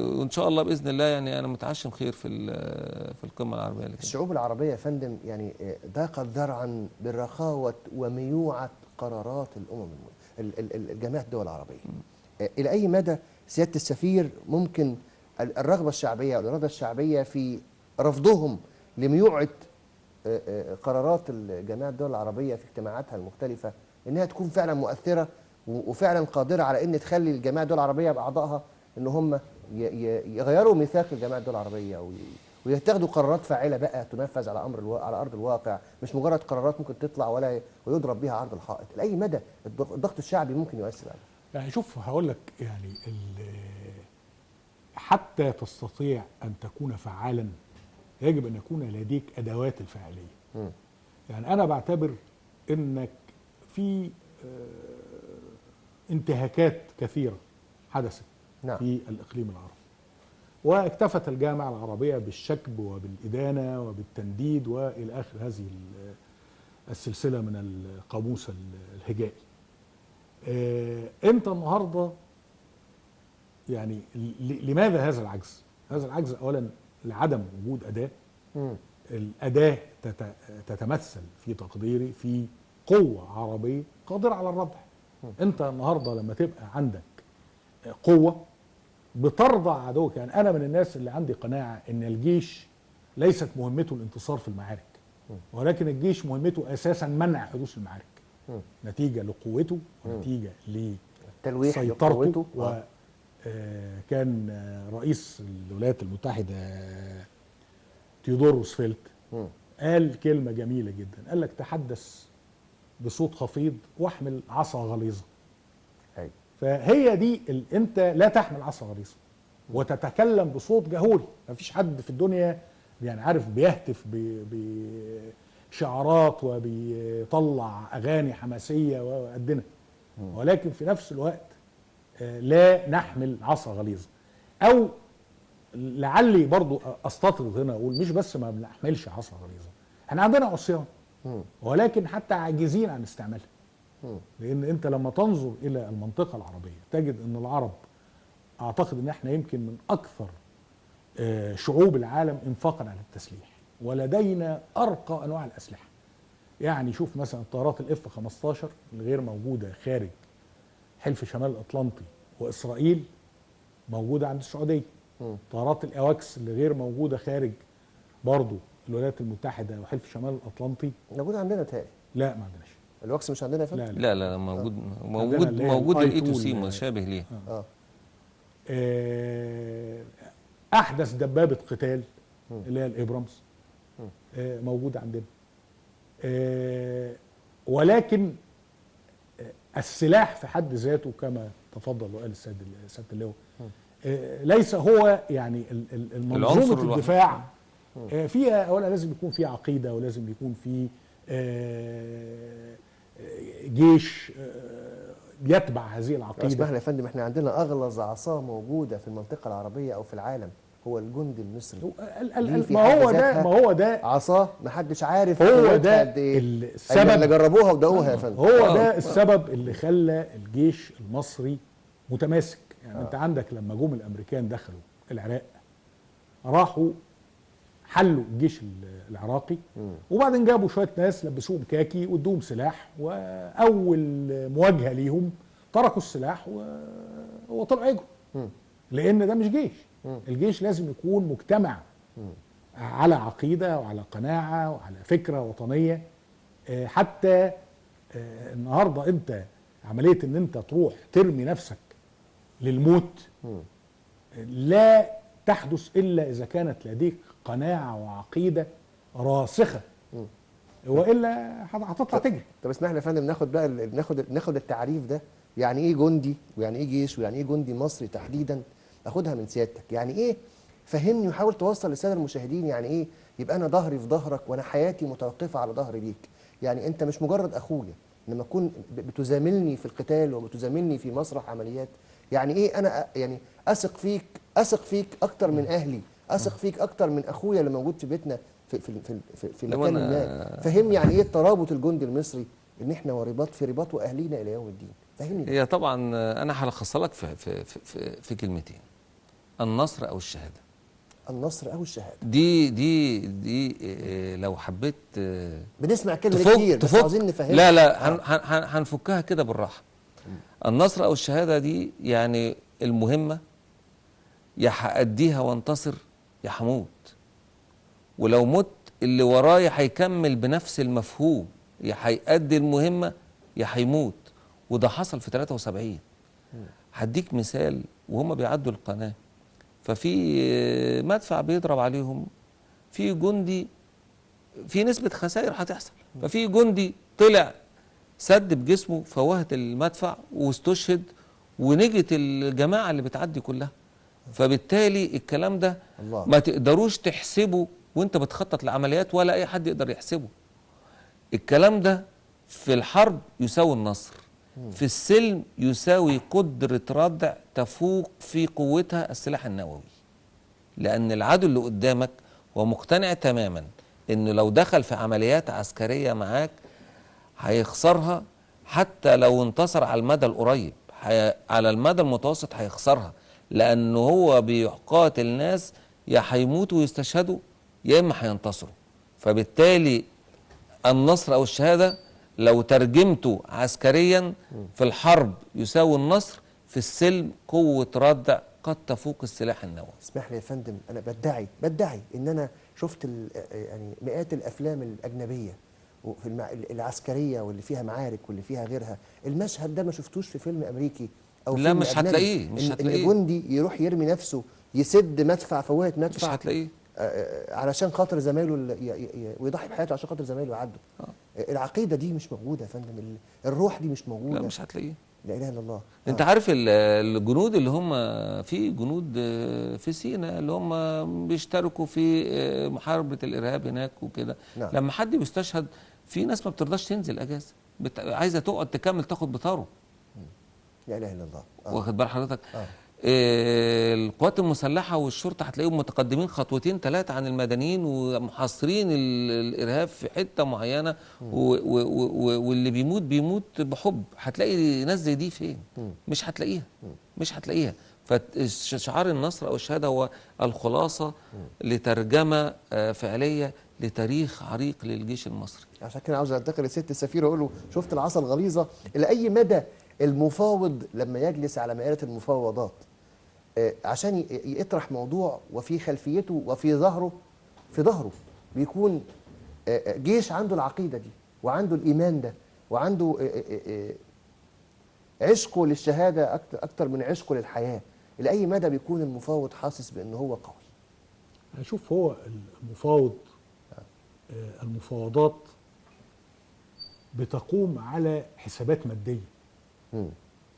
وان شاء الله باذن الله يعني انا متعشم خير في القمه العربيه. الشعوب العربيه يا فندم يعني ضاقت ذرعا بالرخاوه وميوعه قرارات جميع الدول العربيه. الى اي مدى سياده السفير ممكن الرغبه الشعبيه او الاراده الشعبيه في رفضهم لميوعه قرارات جميع الدول العربيه في اجتماعاتها المختلفه انها تكون فعلا مؤثره وفعلا قادره على ان تخلي الجماعه الدول العربيه باعضائها ان هم يغيروا ميثاق الجماعه الدول العربيه ويتخذوا قرارات فاعله بقى تنفذ على على ارض الواقع، مش مجرد قرارات ممكن تطلع ويضرب بها عرض الحائط. لاي مدى الضغط الشعبي ممكن يؤثر عليه؟ يعني شوف هقول لك يعني حتى تستطيع ان تكون فعالا يجب ان يكون لديك ادوات الفاعليه. يعني انا بعتبر انك في انتهاكات كثيره حدثت نعم. في الاقليم العربي، واكتفت الجامعه العربيه بالشكب وبالادانه وبالتنديد والى اخر هذه السلسله من القاموس الهجائي. انت النهارده يعني لماذا هذا العجز؟ هذا العجز اولا لعدم وجود اداه. الاداه تتمثل في تقديري في قوه عربيه قادره على الردع. انت النهارده لما تبقى عندك قوه بترضع عدوك. يعني انا من الناس اللي عندي قناعه ان الجيش ليست مهمته الانتصار في المعارك، ولكن الجيش مهمته اساسا منع حدوث المعارك نتيجه لقوته ونتيجه تلويح لسيطرته. وكان رئيس الولايات المتحده تيودور روزفلت قال كلمه جميله جدا، قال لك تحدث بصوت خفيض واحمل عصا غليظه. فهي دي انت لا تحمل عصا غليظه وتتكلم بصوت جهوري. ما فيش حد في الدنيا يعني عارف بيهتف بشعارات وبيطلع اغاني حماسيه وقدنا، ولكن في نفس الوقت لا نحمل عصا غليظه. او لعلي برضو استطرد هنا اقول مش بس ما بنحملش عصا غليظه، احنا عندنا عصيان ولكن حتى عاجزين عن استعمالها. لان انت لما تنظر الى المنطقه العربيه تجد ان العرب اعتقد ان احنا يمكن من اكثر شعوب العالم انفاقا على التسليح، ولدينا ارقى انواع الاسلحه. يعني شوف مثلا طائرات الاف 15 الغير موجوده خارج حلف شمال الاطلنطي واسرائيل موجوده عند السعوديه. طائرات الاواكس اللي غير موجوده خارج برضو الولايات المتحده وحلف شمال الاطلنطي موجوده عندنا تاني. لا ما عندناش الوكس مش عندنا يا فندم؟ لا لا موجود الاي تو سي مشابه ليه. احدث دبابه قتال اللي هي الابرامز موجوده عندنا. ولكن السلاح في حد ذاته كما تفضل وقال سياده اللواء ليس هو يعني المنظومه الدفاع فيها اولا لازم يكون في عقيده ولازم يكون في جيش يتبع هذه العقيده. اسمح لي يا فندم، احنا عندنا اغلظ عصا موجوده في المنطقه العربيه او في العالم هو الجندي المصري. ما هو ده عصا ما حدش عارف هو ده السبب اللي جربوها ودقوها يا فندم. هو ده السبب اللي خلى الجيش المصري متماسك. يعني انت عندك لما جم الامريكان دخلوا العراق راحوا حلوا الجيش العراقي وبعدين جابوا شويه ناس لبسوهم كاكي وادوهم سلاح، واول مواجهه ليهم تركوا السلاح وطلعوا يجروا. لان ده مش جيش. الجيش لازم يكون مجتمع على عقيده وعلى قناعه وعلى فكره وطنيه. حتى النهارده انت عمليه ان انت تروح ترمي نفسك للموت لا تحدث الا اذا كانت لديك قناعه وعقيده راسخه، والا هتطلع تجري. طب اسمح لي يا فندم ناخد بقى ناخد التعريف ده، يعني ايه جندي ويعني ايه جيش ويعني ايه جندي مصري تحديدا، اخدها من سيادتك. يعني ايه؟ فهمني وحاول توصل للساده المشاهدين يعني ايه يبقى انا ظهري في ظهرك وانا حياتي متوقفه على ظهري ليك. يعني انت مش مجرد اخويا لما تكون بتزاملني في القتال وبتزاملني في مسرح عمليات. يعني ايه انا يعني اثق فيك اكتر من اهلي، اثق فيك اكتر من اخويا اللي موجود في بيتنا في مكان ما. فهمني يعني ايه الترابط الجندي المصري، ان احنا رباط واهلينا الى يوم الدين. فهمني. هي طبعا انا هلخصها لك في كلمتين: النصر او الشهاده. النصر او الشهاده دي لو حبيت بنسمع كلمه كتير بس عاوزين نفهمها. لا هنفكها كده بالراحه. النصر او الشهاده دي يعني المهمه يا هأديها وانتصر يا هموت، ولو مت اللي ورايا هيكمل بنفس المفهوم، يا هيأدي المهمه يا هيموت. وده حصل في 73. هديك مثال، وهم بيعدوا القناه ففي مدفع بيضرب عليهم في جندي في نسبة خسائر هتحصل، ففي جندي طلع سد بجسمه فوهة المدفع واستشهد ونجت الجماعة اللي بتعدي كلها. فبالتالي الكلام ده الله. ما تقدروش تحسبه وانت بتخطط لعمليات، ولا اي حد يقدر يحسبه. الكلام ده في الحرب يساوي النصر، في السلم يساوي قدرة ردع تفوق في قوتها السلاح النووي. لأن العدو اللي قدامك هو مقتنع تماما إنه لو دخل في عمليات عسكرية معاك هيخسرها، حتى لو انتصر على المدى القريب على المدى المتوسط هيخسرها، لأنه هو بيقاتل ناس يا هيموتوا ويستشهدوا يا إما هينتصروا. فبالتالي النصر أو الشهادة لو ترجمته عسكريا في الحرب يساوي النصر، في السلم قوة ردع قد تفوق السلاح النووي. اسمح لي يا فندم، انا بدعي ان انا شفت يعني مئات الافلام الاجنبيه وفي العسكريه واللي فيها معارك واللي فيها غيرها. المشهد ده ما شفتوش في فيلم امريكي او لا، فيلم مش أجنبي. هتلاقيه، مش هتلاقيه. ان جندي يروح يرمي نفسه يسد مدفع فوهة مش مدفع هتلاقيه. علشان خاطر زمايله ويضحي بحياته عشان خاطر زمايله يعدوا. العقيدة دي مش موجودة يا فندم، الروح دي مش موجودة. لا، مش هتلاقيه. لا اله الا الله. انت عارف الجنود اللي هم في جنود في سيناء اللي هم بيشتركوا في محاربة الإرهاب هناك وكده. نعم. لما حد بيستشهد في ناس ما بترضاش تنزل أجازة، عايزة تقعد تكمل تاخد بطاره. لا اله الا الله. واخد بال حضرتك؟ القوات المسلحة والشرطة هتلاقيهم متقدمين خطوتين ثلاثة عن المدنيين ومحاصرين الإرهاب في حتة معينة، واللي بيموت بحب. هتلاقي ناس زي دي فين؟ مش هتلاقيها. مش هتلاقيها. فشعار النصر أو الشهادة هو الخلاصة لترجمة فعلية لتاريخ عريق للجيش المصري. عشان كده عاوز انتقل لست السفير واقول له شفت العصا الغليظة الى اي مدى المفاوض لما يجلس على مائدة المفاوضات عشان يطرح موضوع وفي خلفيته وفي ظهره بيكون جيش عنده العقيدة دي وعنده الإيمان ده وعنده عشقه للشهادة أكتر من عشقه للحياة. لأي مدى بيكون المفاوض حاسس بأنه هو قوي؟ شوف، هو المفاوضات بتقوم على حسابات مادية.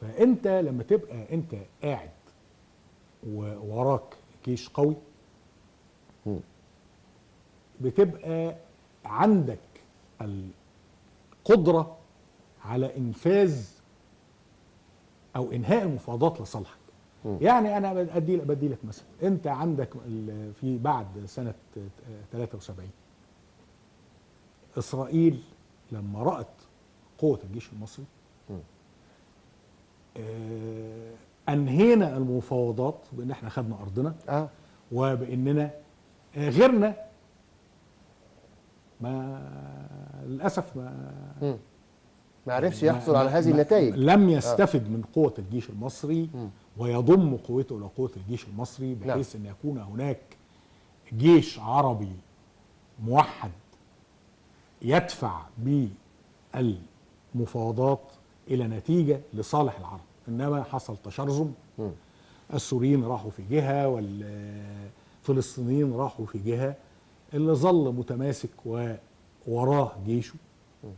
فأنت لما تبقى أنت قاعد ووراك جيش قوي بتبقى عندك القدرة على إنفاذ أو إنهاء المفاوضات لصالحك. يعني أنا بدي لك مثلا، أنت عندك في بعد سنة 73 إسرائيل لما رأت قوة الجيش المصري أنهينا المفاوضات بأن احنا خدنا أرضنا وبأننا غيرنا للأسف ما عرفش يحصل على هذه النتائج. لم يستفد من قوة الجيش المصري ويضم قوته إلى قوة الجيش المصري بحيث أن يكون هناك جيش عربي موحد يدفع بالمفاوضات إلى نتيجة لصالح العرب. إنما حصل تشرذم، السوريين راحوا في جهة والفلسطينيين راحوا في جهة، اللي ظل متماسك ووراه جيشه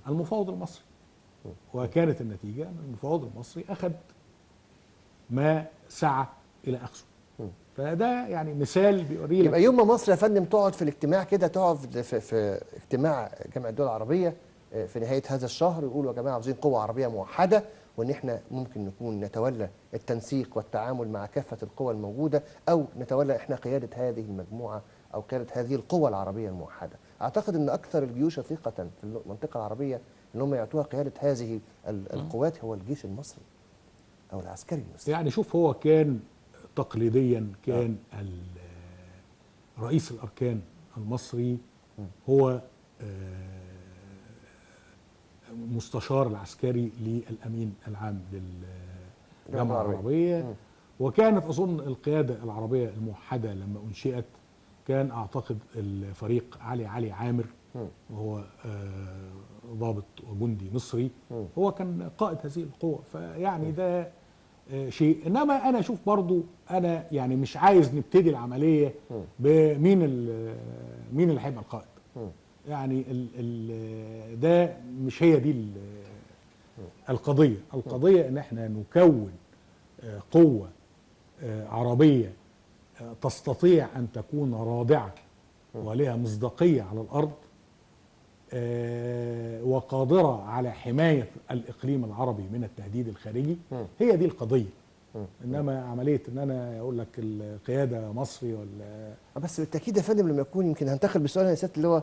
المفاوض المصري. وكانت النتيجة أن المفاوض المصري أخذ ما سعى إلى أخذه. فده يعني مثال بيوري لك. يبقى يوم ما مصر يا فندم تقعد في الاجتماع كده، تقعد في اجتماع جامعة الدول العربية في نهاية هذا الشهر، يقولوا يا جماعة عاوزين قوة عربية موحدة، وان احنا ممكن نكون نتولى التنسيق والتعامل مع كافة القوى الموجودة، او نتولى احنا قيادة هذه المجموعة او قيادة هذه القوى العربية الموحدة. اعتقد ان اكثر الجيوش ثقة في المنطقة العربية ان هم يعطوها قيادة هذه القوات هو الجيش المصري او العسكري المصري. يعني شوف، هو كان تقليديا كان رئيس الأركان المصري هو مستشار العسكري للأمين العام للجامعة العربية. وكانت أظن القيادة العربية الموحدة لما أنشئت كان أعتقد الفريق علي عامر، وهو ضابط وجندي مصري، هو كان قائد هذه القوة. فيعني ده شيء. انما انا اشوف برضو، انا يعني مش عايز نبتدي العمليه بمين مين اللي هيبقى القائد. يعني ده مش هي دي القضيه ان احنا نكون قوه عربيه تستطيع ان تكون رادعه ولها مصداقيه على الارض، وقادره على حمايه الاقليم العربي من التهديد الخارجي. هي دي القضيه. انما عمليه ان انا اقول لك القياده مصري ولا بس بالتاكيد يا فندم لما يكون، يمكن هنتقل بسؤال يا سياده اللي هو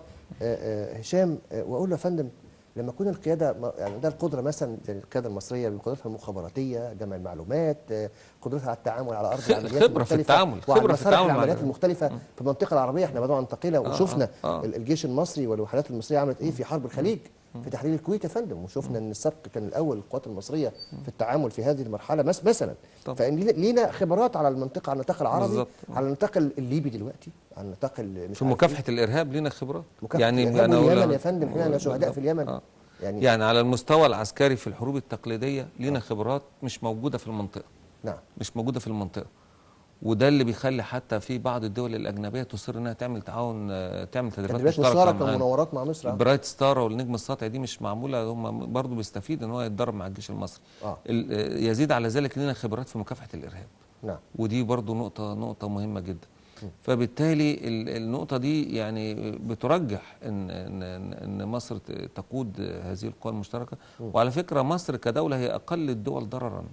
هشام، واقول له يا فندم لما يكون القياده يعني ده القدره مثلا زي القياده المصريه بقدرتها المخابراتيه، جمع المعلومات، قدرتها على التعامل على ارض العمليات خبرة في التعامل، خبره في التعامل مع العمليات المختلفه في المنطقه العربيه. احنا بدأنا ننتقلها وشفنا الجيش المصري والوحدات المصريه عملت ايه في حرب الخليج، في تحرير الكويت يا فندم، وشفنا ان السبق كان الاول القوات المصريه في التعامل في هذه المرحله مثلا. فان لينا خبرات على المنطقه، على النطاق العربي بالزبط. على النطاق الليبي دلوقتي، على النطاق في مكافحه الارهاب لينا خبرات. يعني انا اليمن يا فندم، احنا شهداء في اليمن. يعني على المستوى العسكري في الحروب التقليديه لينا خبرات مش موجوده في المنطقه. نعم، مش موجوده في المنطقه. وده اللي بيخلي حتى في بعض الدول الاجنبيه تصر انها تعمل تعاون، تعمل تدريبات مشتركه مع مناورات مع مصر. برايت ستار والنجم الساطع دي مش معموله، هم برضه بيستفيد ان هو يتدرب مع الجيش المصري. يزيد على ذلك لنا خبرات في مكافحه الارهاب. نعم. ودي برضه نقطه مهمه جدا. فبالتالي النقطه دي يعني بترجح ان مصر تقود هذه القوى المشتركه. وعلى فكره مصر كدوله هي اقل الدول ضررا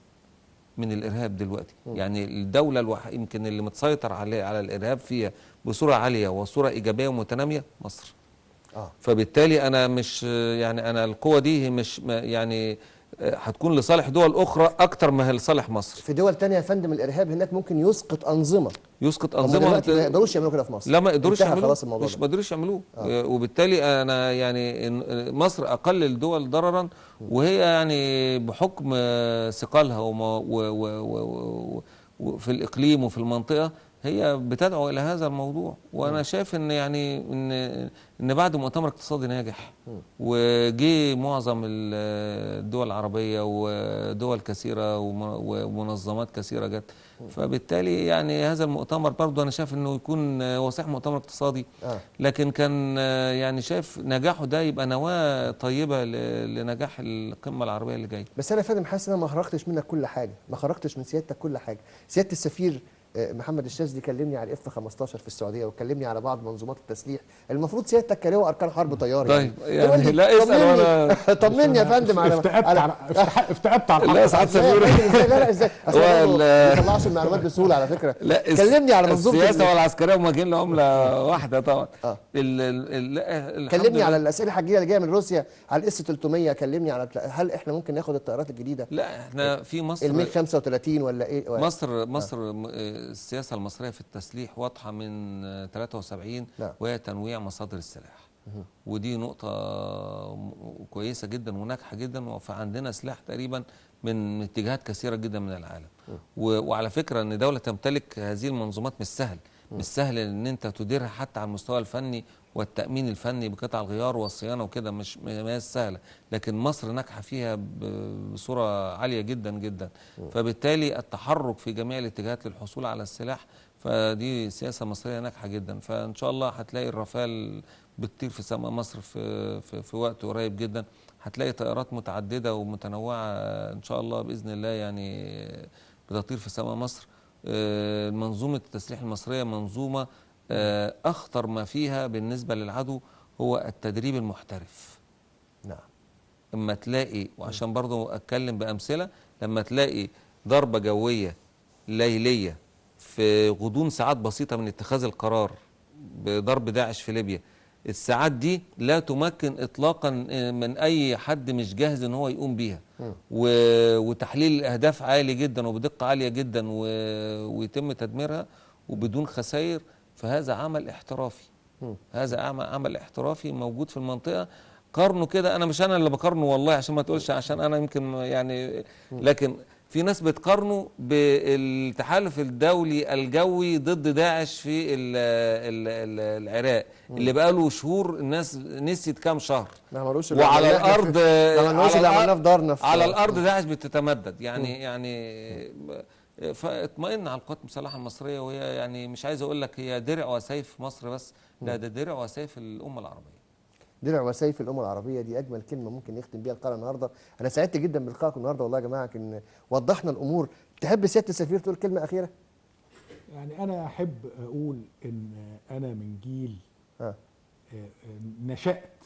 من الارهاب دلوقتي. يعني الدوله يمكن اللي متسيطر على الارهاب فيها بصوره عاليه وصوره ايجابيه ومتناميه مصر. فبالتالي انا مش يعني انا القوه دي مش يعني هتكون لصالح دول اخرى اكتر ما هي لصالح مصر. في دول تانية يا فندم الارهاب هناك ممكن يسقط انظمه دلوقتي ما يقدروش يعملوه كده في مصر. لا ما يقدروش يعملوه، خلاص الموضوع مش ما يقدروش يعملوه. وبالتالي انا يعني مصر اقل الدول ضررا، وهي يعني بحكم ثقلها وفي الاقليم وفي المنطقه هي بتدعو الى هذا الموضوع. وانا شايف ان يعني ان بعد مؤتمر اقتصادي ناجح وجي معظم الدول العربيه ودول كثيره ومنظمات كثيره جت، فبالتالي يعني هذا المؤتمر برضه انا شايف انه يكون هو صحيح مؤتمر اقتصادي، لكن كان يعني شايف نجاحه ده يبقى نواه طيبه لنجاح القمه العربيه اللي جايه. بس انا يا فندم حاسس ان انا ما خرجتش منك كل حاجه، ما خرجتش من سيادتك كل حاجه. سياده السفير محمد الشاذلي كلمني على اف 15 في السعوديه، وكلمني على بعض منظومات التسليح. المفروض سيادتك كلمه اركان حرب طيار. طيب يعني لا اسال وانا طمني يا فندم على افتقدت على لا سعاده سفير. لا ازاي ما بيطلعش المعلومات بسهوله على فكره. لا كلمني على منظومه السياسه والعسكريه موجهين لعمله واحده طبعا. كلمني على الاسئله الحجيه اللي جايه من روسيا على الاس 300. كلمني على هل احنا ممكن ناخد الطيارات الجديده؟ لا احنا في مصر ال 135 ولا ايه؟ مصر السياسة المصرية في التسليح واضحة من 73. وهي تنويع مصادر السلاح. ودي نقطة كويسة جدا وناجحة جدا. فعندنا سلاح تقريبا من اتجاهات كثيرة جدا من العالم. وعلى فكرة ان دولة تمتلك هذه المنظومات مش سهل. مش سهل ان انت تديرها حتى على المستوى الفني والتأمين الفني بقطع الغيار والصيانة وكده، مش سهلة. لكن مصر ناجحة فيها بصورة عالية جدا جدا. فبالتالي التحرك في جميع الاتجاهات للحصول على السلاح، فدي سياسة مصرية ناجحة جدا. فإن شاء الله هتلاقي الرافال بتطير في سماء مصر في وقت قريب جدا. هتلاقي طائرات متعددة ومتنوعة إن شاء الله بإذن الله يعني بتطير في سماء مصر. منظومة التسليح المصرية منظومة أخطر ما فيها بالنسبة للعدو هو التدريب المحترف. نعم. اما تلاقي، وعشان برضو أتكلم بأمثلة، لما تلاقي ضربة جوية ليلية في غضون ساعات بسيطة من اتخاذ القرار بضرب داعش في ليبيا، الساعات دي لا تمكن إطلاقا من أي حد مش جاهز إن هو يقوم بيها. وتحليل الأهداف عالي جدا وبدقة عالية جدا ويتم تدميرها وبدون خسائر. فهذا عمل احترافي. هذا عمل احترافي موجود في المنطقة. قارنه كده، أنا مش أنا اللي بقارنه والله عشان ما تقولش عشان أنا يمكن يعني، لكن في ناس بتقارنه بالتحالف الدولي الجوي ضد داعش في العراق اللي بقاله شهور الناس نسيت كام شهر. ما عملوش اللي وعلى عملناه إحنا الارض ما عملناش اللي عملناه في دارنا على الارض داعش بتتمدد. يعني فاطمئن على القوات المسلحه المصريه، وهي يعني مش عايز اقول لك هي درع وسيف مصر بس، لا ده درع وسيف الامه العربيه. درع وسيف الامه العربيه، دي اجمل كلمه ممكن نختم بيها اللقاء النهارده. انا سعدت جدا بلقائكم النهارده والله يا جماعه، ان وضحنا الامور. تحب سياده السفير تقول كلمه اخيره؟ يعني انا احب اقول ان انا من جيل ها. نشأت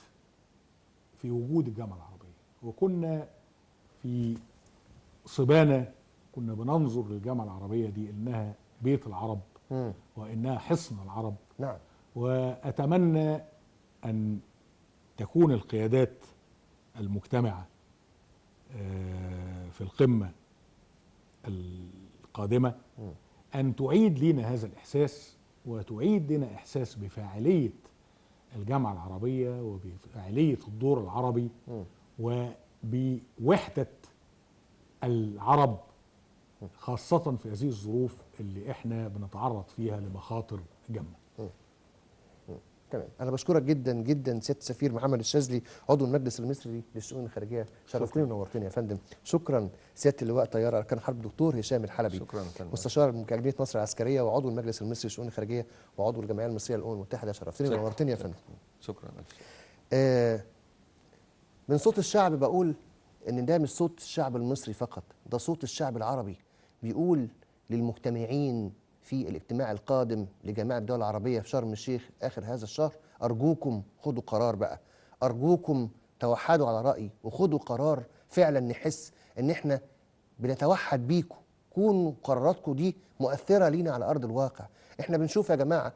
في وجود الجامعه العربيه، وكنا في صبانا كنا بننظر للجامعه العربيه دي انها بيت العرب وانها حصن العرب. نعم. واتمنى ان تكون القيادات المجتمعه في القمه القادمه ان تعيد لنا هذا الاحساس، وتعيد لنا احساس بفاعليه الجامعه العربيه وبفاعليه الدور العربي وبوحده العرب، خاصه في هذه الظروف اللي احنا بنتعرض فيها لمخاطر جامه. تمام. انا بشكرك جدا جدا سياده السفير محمد الشاذلي، عضو المجلس المصري للشؤون الخارجيه، شرفتني ونورتني يا فندم. شكرا سياده اللواء طيار اركان حرب دكتور هشام الحلبي، شكرا مستشار اكاديميه مصر العسكريه وعضو المجلس المصري للشؤون الخارجيه وعضو الجمعيه المصريه للامم المتحده، شرفتني ونورتني يا فندم. شكرا. من صوت الشعب بقول ان ده مش صوت الشعب المصري فقط، ده صوت الشعب العربي بيقول للمجتمعين في الاجتماع القادم لجامعة الدول العربية في شرم الشيخ آخر هذا الشهر: أرجوكم خدوا قرار بقى، أرجوكم توحدوا على رأي وخدوا قرار فعلا نحس إن إحنا بنتوحد بيكم، كونوا قراراتكم دي مؤثرة لينا على أرض الواقع. إحنا بنشوف يا جماعة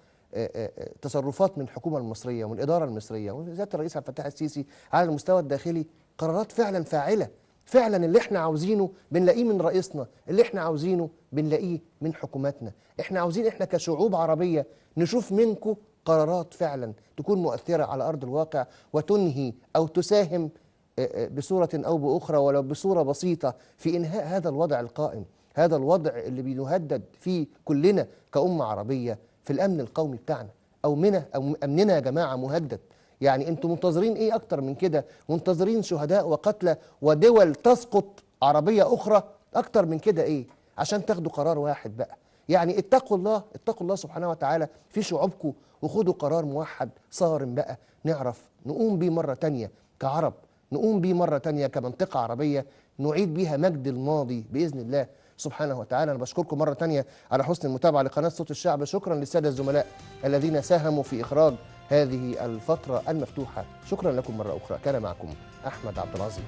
تصرفات من الحكومة المصرية ومن الإدارة المصرية وزيادة الرئيس عبد الفتاح السيسي على المستوى الداخلي، قرارات فعلا فاعلة، فعلا اللي احنا عاوزينه بنلاقيه من رئيسنا، اللي احنا عاوزينه بنلاقيه من حكوماتنا. احنا عاوزين احنا كشعوب عربية نشوف منكم قرارات فعلا تكون مؤثرة على أرض الواقع وتنهي أو تساهم بصورة أو بأخرى ولو بصورة بسيطة في إنهاء هذا الوضع القائم، هذا الوضع اللي بنهدد فيه كلنا كأمة عربية في الأمن القومي بتاعنا. أو أمننا يا جماعة مهدد. يعني انتم منتظرين ايه اكتر من كده؟ منتظرين شهداء وقتلى ودول تسقط عربية اخرى اكتر من كده ايه عشان تاخدوا قرار واحد بقى؟ يعني اتقوا الله، اتقوا الله سبحانه وتعالى في شعوبكم وخدوا قرار موحد صارم بقى، نعرف نقوم بيه مرة تانية كعرب، نقوم بيه مرة تانية كمنطقة عربية، نعيد بيها مجد الماضي بإذن الله سبحانه وتعالى. أنا بشكركم مرة تانية على حسن المتابعة لقناة صوت الشعب. شكرا للسادة الزملاء الذين ساهموا في إخراج هذه الفترة المفتوحة. شكرا لكم مرة أخرى. كان معكم أحمد عبد العظيم.